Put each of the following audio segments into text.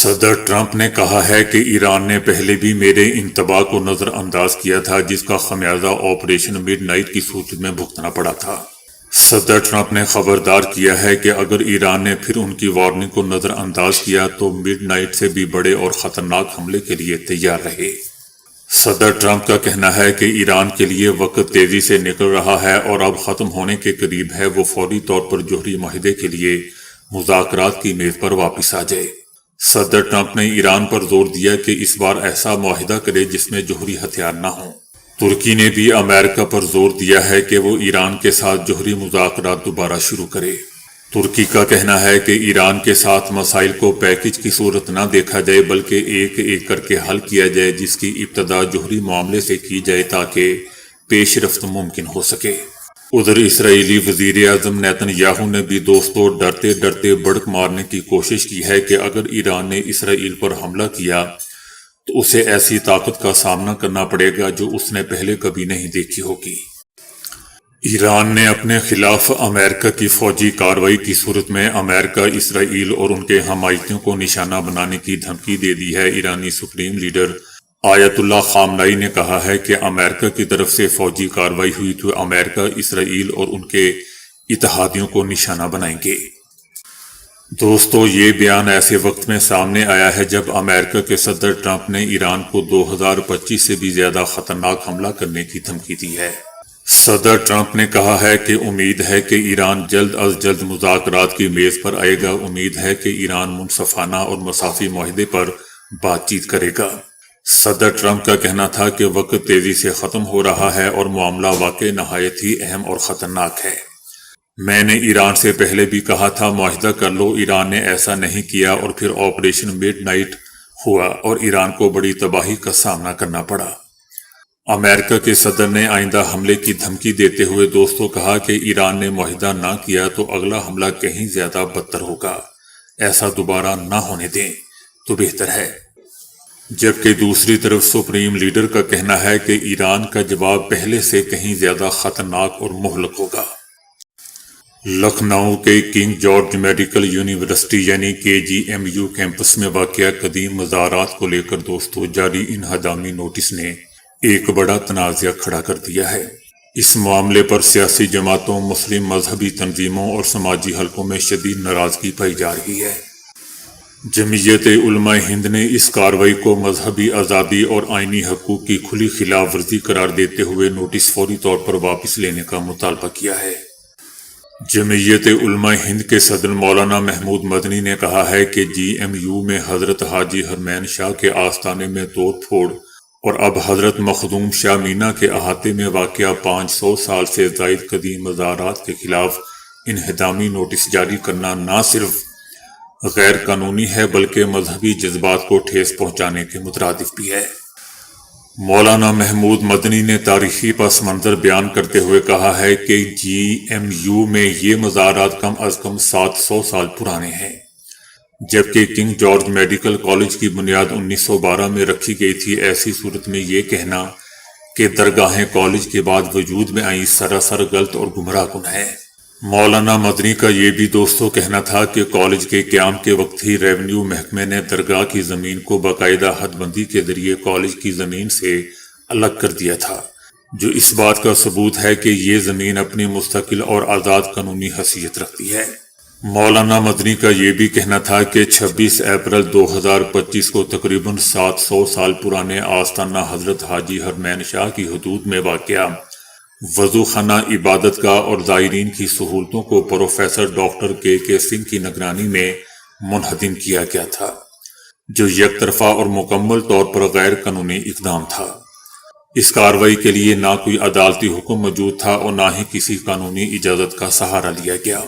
صدر ٹرمپ نے کہا ہے کہ ایران نے پہلے بھی میرے انتباہ کو نظر انداز کیا تھا، جس کا خمیازہ آپریشن مڈ نائٹ کی صورت میں بھگتنا پڑا تھا۔ صدر ٹرمپ نے خبردار کیا ہے کہ اگر ایران نے پھر ان کی وارننگ کو نظر انداز کیا تو مڈ نائٹ سے بھی بڑے اور خطرناک حملے کے لیے تیار رہے۔ صدر ٹرمپ کا کہنا ہے کہ ایران کے لیے وقت تیزی سے نکل رہا ہے اور اب ختم ہونے کے قریب ہے، وہ فوری طور پر جوہری معاہدے کے لیے مذاکرات کی میز پر واپس آ جائے۔ صدر ٹرمپ نے ایران پر زور دیا کہ اس بار ایسا معاہدہ کرے جس میں جوہری ہتھیار نہ ہوں۔ ترکی نے بھی امریکہ پر زور دیا ہے کہ وہ ایران کے ساتھ جوہری مذاکرات دوبارہ شروع کرے۔ ترکی کا کہنا ہے کہ ایران کے ساتھ مسائل کو پیکج کی صورت نہ دیکھا جائے بلکہ ایک ایک کر کے حل کیا جائے، جس کی ابتدا جوہری معاملے سے کی جائے تاکہ پیش رفت ممکن ہو سکے۔ ادھر اسرائیلی وزیر اعظم نیتن یاہو نے بھی دوستوں ڈرتے ڈرتے بڑک مارنے کی کوشش کی ہے کہ اگر ایران نے اسرائیل پر حملہ کیا تو اسے ایسی طاقت کا سامنا کرنا پڑے گا جو اس نے پہلے کبھی نہیں دیکھی ہوگی۔ ایران نے اپنے خلاف امریکہ کی فوجی کارروائی کی صورت میں امریکہ، اسرائیل اور ان کے حمایتیوں کو نشانہ بنانے کی دھمکی دے دی ہے۔ ایرانی سپریم لیڈر آیت اللہ خامنائی نے کہا ہے کہ امریکہ کی طرف سے فوجی کارروائی ہوئی تو امریکہ اسرائیل اور ان کے اتحادیوں کو نشانہ بنائیں گے۔ دوستو، یہ بیان ایسے وقت میں سامنے آیا ہے جب امریکہ کے صدر ٹرمپ نے ایران کو 2025 سے بھی زیادہ خطرناک حملہ کرنے کی دھمکی دی ہے۔ صدر ٹرمپ نے کہا ہے کہ امید ہے کہ ایران جلد از جلد مذاکرات کی میز پر آئے گا۔ امید ہے کہ ایران منصفانہ اور مساوی معاہدے پر بات چیت کرے گا۔ صدر ٹرمپ کا کہنا تھا کہ وقت تیزی سے ختم ہو رہا ہے اور معاملہ واقعی نہایت ہی اہم اور خطرناک ہے۔ میں نے ایران سے پہلے بھی کہا تھا معاہدہ کر لو، ایران نے ایسا نہیں کیا اور پھر آپریشن مڈ نائٹ ہوا اور ایران کو بڑی تباہی کا سامنا کرنا پڑا۔ امریکہ کے صدر نے آئندہ حملے کی دھمکی دیتے ہوئے دوستوں کہا کہ ایران نے معاہدہ نہ کیا تو اگلا حملہ کہیں زیادہ بدتر ہوگا، ایسا دوبارہ نہ ہونے دیں تو بہتر ہے۔ جبکہ دوسری طرف سپریم لیڈر کا کہنا ہے کہ ایران کا جواب پہلے سے کہیں زیادہ خطرناک اور مہلک ہوگا۔ لکھنؤ کے کنگ جارج میڈیکل یونیورسٹی یعنی KGMU کیمپس میں واقع قدیم مزارات کو لے کر دوستوں جاری انہدامی نوٹس نے ایک بڑا تنازعہ کھڑا کر دیا ہے۔ اس معاملے پر سیاسی جماعتوں، مسلم مذہبی تنظیموں اور سماجی حلقوں میں شدید ناراضگی پائی جا رہی ہے۔ جمعیت علماء ہند نے اس کارروائی کو مذہبی آزادی اور آئینی حقوق کی کھلی خلاف ورزی قرار دیتے ہوئے نوٹس فوری طور پر واپس لینے کا مطالبہ کیا ہے۔ جمعیت علماء ہند کے صدر مولانا محمود مدنی نے کہا ہے کہ GMU میں حضرت حاجی حرمین شاہ کے آستانے میں توڑ پھوڑ اور اب حضرت مخدوم شاہ مینا کے احاطے میں واقع 500 سال سے زائد قدیم مزارات کے خلاف انہدامی نوٹس جاری کرنا نہ صرف غیر قانونی ہے بلکہ مذہبی جذبات کو ٹھیس پہنچانے کے مترادف بھی ہے۔ مولانا محمود مدنی نے تاریخی پس منظر بیان کرتے ہوئے کہا ہے کہ GMU میں یہ مزارات کم از کم 700 سال پرانے ہیں، جبکہ کنگ جارج میڈیکل کالج کی بنیاد 1912 میں رکھی گئی تھی۔ ایسی صورت میں یہ کہنا کہ درگاہیں کالج کے بعد وجود میں آئیں سراسر غلط اور گمراہ کن ہے۔ مولانا مدنی کا یہ بھی دوستوں کہنا تھا کہ کالج کے قیام کے وقت ہی ریونیو محکمے نے درگاہ کی زمین کو باقاعدہ حد بندی کے ذریعے کالج کی زمین سے الگ کر دیا تھا، جو اس بات کا ثبوت ہے کہ یہ زمین اپنی مستقل اور آزاد قانونی حیثیت رکھتی ہے۔ مولانا مدنی کا یہ بھی کہنا تھا کہ 26 اپریل 2025 کو تقریباً 700 سال پرانے آستانہ حضرت حاجی حرمین شاہ کی حدود میں واقع وضو خانہ عبادت گاہ اور زائرین کی سہولتوں کو پروفیسر ڈاکٹر کے سنگھ کی نگرانی میں منہدم کیا گیا تھا، جو یک طرفہ اور مکمل طور پر غیر قانونی اقدام تھا۔ اس کارروائی کے لیے نہ کوئی عدالتی حکم موجود تھا اور نہ ہی کسی قانونی اجازت کا سہارا لیا گیا۔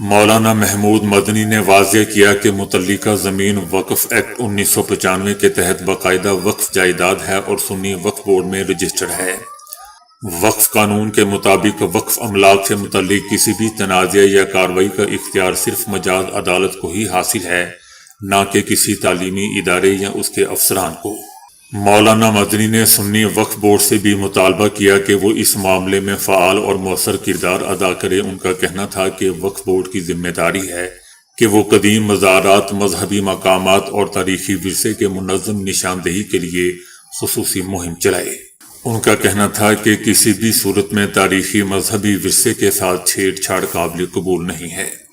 مولانا محمود مدنی نے واضح کیا کہ متعلقہ زمین وقف ایکٹ 1995 کے تحت باقاعدہ وقف جائیداد ہے اور سنی وقف بورڈ میں رجسٹرڈ ہے۔ وقف قانون کے مطابق وقف املاک سے متعلق کسی بھی تنازع یا کارروائی کا اختیار صرف مجاز عدالت کو ہی حاصل ہے، نہ کہ کسی تعلیمی ادارے یا اس کے افسران کو۔ مولانا مدنی نے سنی وقف بورڈ سے بھی مطالبہ کیا کہ وہ اس معاملے میں فعال اور مؤثر کردار ادا کرے۔ ان کا کہنا تھا کہ وقف بورڈ کی ذمہ داری ہے کہ وہ قدیم مزارات، مذہبی مقامات اور تاریخی ورثے کے منظم نشاندہی کے لیے خصوصی مہم چلائے۔ ان کا کہنا تھا کہ کسی بھی صورت میں تاریخی مذہبی ورثے کے ساتھ چھیڑ چھاڑ قابل قبول نہیں ہے۔